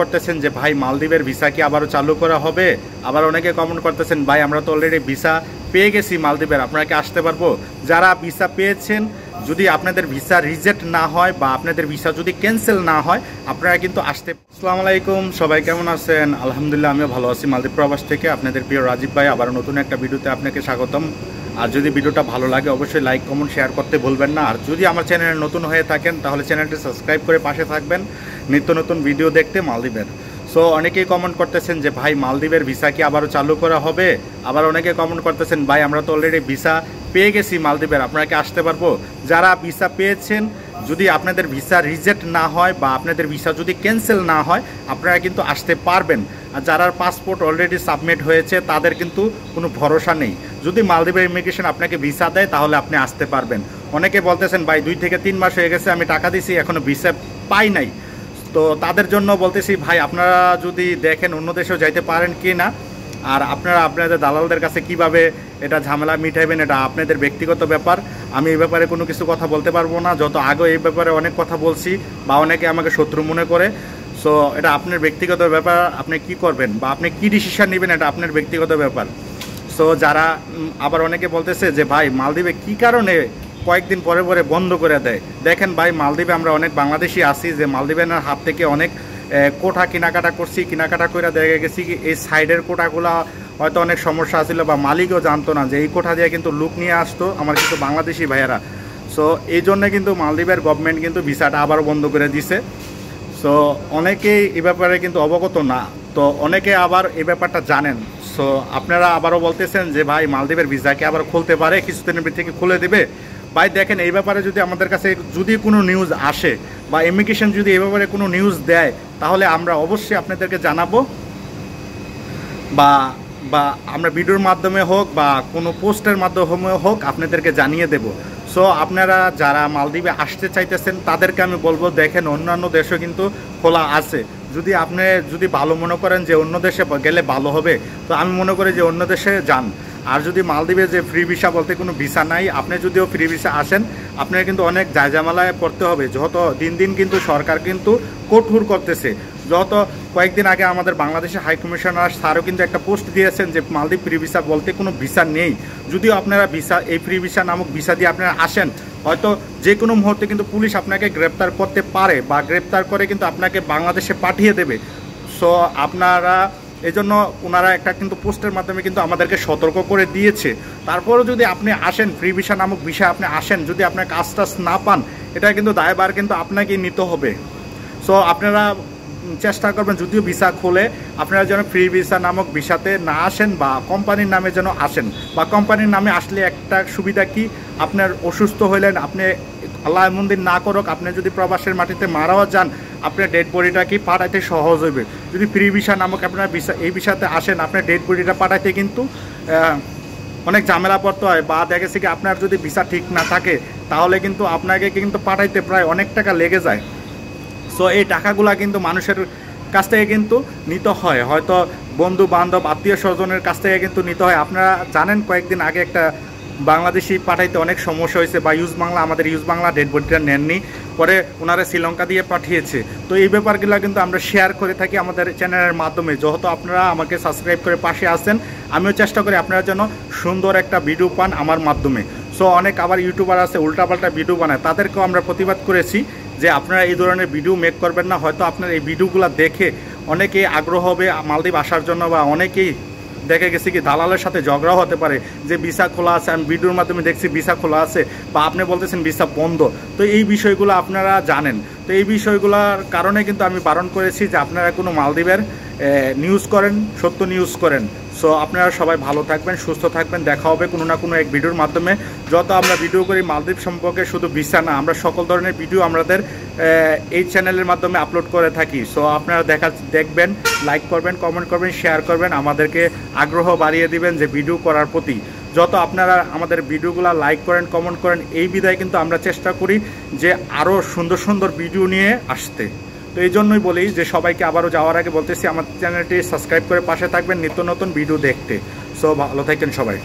করতেছেন যে ভাই মালদ্বীপের ভিসা কি আবারও চালু করা হবে। আবার অনেকে কমেন্ট করতেছেন ভাই আমরা তো অলরেডি ভিসা পেয়ে গেছি মালদ্বীপের, আপনারা কি আসতে পারবো। যারা ভিসা পেয়েছেন, যদি আপনাদের ভিসা রিজেক্ট না হয় বা আপনাদের ভিসা যদি ক্যান্সেল না হয়, আপনারা কিন্তু আসতে। আসসালামু আলাইকুম, সবাই কেমন আছেন? আলহামদুলিল্লাহ আমিও ভালো আছি। মালদ্বীপ প্রবাস থেকে আপনাদের প্রিয় রাজীব ভাই আবার নতুন একটা ভিডিওতে আপনাকে স্বাগতম। আর যদি ভিডিওটা ভালো লাগে অবশ্যই লাইক কমেন্ট শেয়ার করতে ভুলবেন না। আর যদি আমার চ্যানেলে নতুন হয়ে থাকেন তাহলে চ্যানেলটি সাবস্ক্রাইব করে পাশে থাকবেন নিত্য নতুন ভিডিও দেখতে মালদ্বীপের। সো অনেকেই কমেন্ট করতেছেন যে ভাই মালদ্বীপের ভিসা কি আবারও চালু করা হবে। আবার অনেকে কমেন্ট করতেছেন ভাই আমরা তো অলরেডি ভিসা পেয়ে গেছি মালদ্বীপের, আপনারা কি আসতে পারবো। যারা ভিসা পেয়েছেন, যদি আপনাদের ভিসা রিজেক্ট না হয় বা আপনাদের ভিসা যদি ক্যান্সেল না হয়, আপনারা কিন্তু আসতে পারবেন। আর যারা পাসপোর্ট অলরেডি সাবমিট হয়েছে তাদের কিন্তু কোনো ভরসা নেই। যদি মালদ্বীপের ইমিগ্রেশন আপনাকে ভিসা দেয় তাহলে আপনি আসতে পারবেন। অনেকে বলতেছেন ভাই 2 থেকে 3 মাস হয়ে গেছে, আমি টাকা দিছি এখনও ভিসা পাই নাই। তো তাদের জন্য বলতেছি ভাই আপনারা যদি দেখেন অন্য দেশেও যাইতে পারেন কি না, আর আপনারা আপনাদের দালালদের কাছে কিভাবে এটা ঝামেলা মিটাইবেন এটা আপনাদের ব্যক্তিগত ব্যাপার। আমি এই ব্যাপারে কোনো কিছু কথা বলতে পারবো না। যত আগে এই ব্যাপারে অনেক কথা বলছি বা অনেকে আমাকে শত্রু মনে করে। সো এটা আপনার ব্যক্তিগত ব্যাপার, আপনি কি করবেন বা আপনি কি ডিসিশন নেবেন এটা আপনার ব্যক্তিগত ব্যাপার। সো যারা আবার অনেকে বলতেছে যে ভাই মালদ্বীপে কি কারণে কয়েকদিন পরে পরে বন্ধ করে দেয়। দেখেন ভাই মালদ্বীপে আমরা অনেক বাংলাদেশি আছি যে মালদ্বীপের হাত থেকে অনেক কোঠা কেনাকাটা করছি, কেনাকাটা করে দেখে গেছি কি এই সাইডের কোঠাগুলা হয়তো অনেক সমস্যা ছিল বা মালিকও জানতো না যে এই কোঠা দিয়ে কিন্তু লুক নিয়ে আসতো আমার কিন্তু বাংলাদেশি ভাইয়েরা। সো এই জন্যে কিন্তু মালদ্বীপের গভর্নমেন্ট কিন্তু ভিসাটা আবারও বন্ধ করে দিছে। সো অনেকেই এই ব্যাপারে কিন্তু অবগত না, তো অনেকে আবার এই ব্যাপারটা জানেন। সো আপনারা আবারও বলতেছেন যে ভাই মালদ্বীপের ভিসাকে আবার খুলতে পারে, কিছুদিনের থেকে খুলে দেবে। ভাই দেখেন এই ব্যাপারে যদি আমাদের কাছে যদি কোনো নিউজ আসে বা ইমিগ্রেশন যদি এই ব্যাপারে কোনো নিউজ দেয় তাহলে আমরা অবশ্যই আপনাদেরকে জানাবো, বা আমরা ভিডিওর মাধ্যমে হোক বা কোনো পোস্টের মাধ্যমে হোক আপনাদেরকে জানিয়ে দেব। সো আপনারা যারা মালদ্বীপে আসতে চাইতেছেন তাদেরকে আমি বলবো দেখেন অন্যান্য দেশও কিন্তু খোলা আছে। যদি আপনি যদি ভালো মনে করেন যে অন্য দেশে গেলে ভালো হবে, তো আমি মনে করি যে অন্য দেশে যান। আর যদি মালদ্বীপে যে ফ্রি ভিসা বলতে কোনো ভিসা নাই, আপনি যদিও ফ্রি ভিসা আসেন আপনার কিন্তু অনেক জায়জামালায় পড়তে হবে। যত দিন দিন কিন্তু সরকার কিন্তু কঠোর করতেছে। যত কয়েকদিন আগে আমাদের বাংলাদেশের হাই কমিশনার স্যারও কিন্তু একটা পোস্ট দিয়েছেন যে মালদ্বীপ ফ্রি ভিসা বলতে কোনো ভিসা নেই। যদিও আপনারা ভিসা এই ফ্রি ভিসা নামক ভিসা দিয়ে আপনারা আসেন, হয়তো যে কোনো মুহূর্তে কিন্তু পুলিশ আপনাকে গ্রেপ্তার করতে পারে বা গ্রেপ্তার করে কিন্তু আপনাকে বাংলাদেশে পাঠিয়ে দেবে। সো আপনারা এই জন্য ওনারা একটা কিন্তু পোস্টের মাধ্যমে কিন্তু আমাদেরকে সতর্ক করে দিয়েছে। তারপরেও যদি আপনি আসেন ফ্রি ভিসা নামক ভিসা আপনি আসেন, যদি আপনার কাজ টাজ না পান, এটা কিন্তু দায়ভার কিন্তু আপনাকেই নিতে হবে। সো আপনারা চেষ্টা করবেন যদিও ভিসা খোলে আপনারা যেন ফ্রি ভিসা নামক ভিসাতে না আসেন বা কোম্পানির নামে যেন আসেন। বা কোম্পানির নামে আসলে একটা সুবিধা কি, আপনার অসুস্থ হইলেন, আপনি আল্লাহ মন্দির না করুক আপনি যদি প্রবাসের মাটিতে মারাও যান, আপনার ডেড বডিটা কি পাঠাইতে সহজ হইবে। যদি ফ্রি ভিসা নামক আপনার ভিসা এই ভিসাতে আসেন, আপনার ডেড বডিটা পাঠাইতে কিন্তু অনেক ঝামেলা পড়তে হয়। বা দেখেছি কি আপনার যদি ভিসা ঠিক না থাকে তাহলে কিন্তু আপনাকে কিন্তু পাঠাইতে প্রায় অনেক টাকা লেগে যায়। সো এই টাকাগুলা কিন্তু মানুষের কাছ থেকে কিন্তু নিতে হয়, হয়তো বন্ধু বান্ধব আত্মীয় স্বজনের কাছ থেকে কিন্তু নিতে হয়। আপনারা জানেন কয়েকদিন আগে একটা বাংলাদেশি পাঠাইতে অনেক সমস্যা হয়েছে বা ইউজ বাংলা আমাদের ইউজ বাংলা ডেড বডিটা নেননি, পরে ওনারা শ্রীলঙ্কা দিয়ে পাঠিয়েছে। তো এই ব্যাপারগুলো কিন্তু আমরা শেয়ার করে থাকি আমাদের চ্যানেলের মাধ্যমে। যেহেতু আপনারা আমাকে সাবস্ক্রাইব করে পাশে আসেন, আমিও চেষ্টা করি আপনারা যেন সুন্দর একটা ভিডিও পান আমার মাধ্যমে। সো অনেক আবার ইউটিউবার আছে উল্টাপাল্টা ভিডিও বানায়, তাদেরকেও আমরা প্রতিবাদ করেছি যে আপনারা এই ধরনের ভিডিও মেক করবেন না। হয়তো আপনার এই ভিডিওগুলো দেখে অনেকেই আগ্রহ হবে মালদ্বীপ আসার জন্য, বা অনেকেই দেখে গেছি কি দালালের সাথে ঝগড়াও হতে পারে যে ভিসা খোলা আছে, আমি ভিডিওর মাধ্যমে দেখছি ভিসা খোলা আছে, বা আপনি বলতেছেন ভিসা বন্ধ। তো এই বিষয়গুলো আপনারা জানেন। তো এই বিষয়গুলোর কারণে কিন্তু আমি বারণ করেছি যে আপনারা কোনো মালদ্বীপের নিউজ করেন, সত্য নিউজ করেন। সো আপনারা সবাই ভালো থাকবেন, সুস্থ থাকবেন। দেখা হবে কোনো না কোনো এক ভিডিওর মাধ্যমে। যত আমরা ভিডিও করি মালদ্বীপ সম্পর্কে, শুধু ভিসা না, আমরা সকল ধরনের ভিডিও আমাদের এই চ্যানেলের মাধ্যমে আপলোড করে থাকি। সো আপনারা দেখবেন, লাইক করবেন, কমেন্ট করবেন, শেয়ার করবেন, আমাদেরকে আগ্রহ বাড়িয়ে দিবেন যে ভিডিও করার প্রতি। যত আপনারা আমাদের ভিডিওগুলো লাইক করেন, কমেন্ট করেন, এই বিধায় কিন্তু আমরা চেষ্টা করি যে আরও সুন্দর সুন্দর ভিডিও নিয়ে আসতে। তো এই জন্যই বলি যে সবাইকে আবারও যাওয়ার আগে বলতেছি আমার চ্যানেলটি সাবস্ক্রাইব করে পাশে থাকবেন নিত্য নতুন ভিডিও দেখতে। সো ভালো থাকেন সবাই।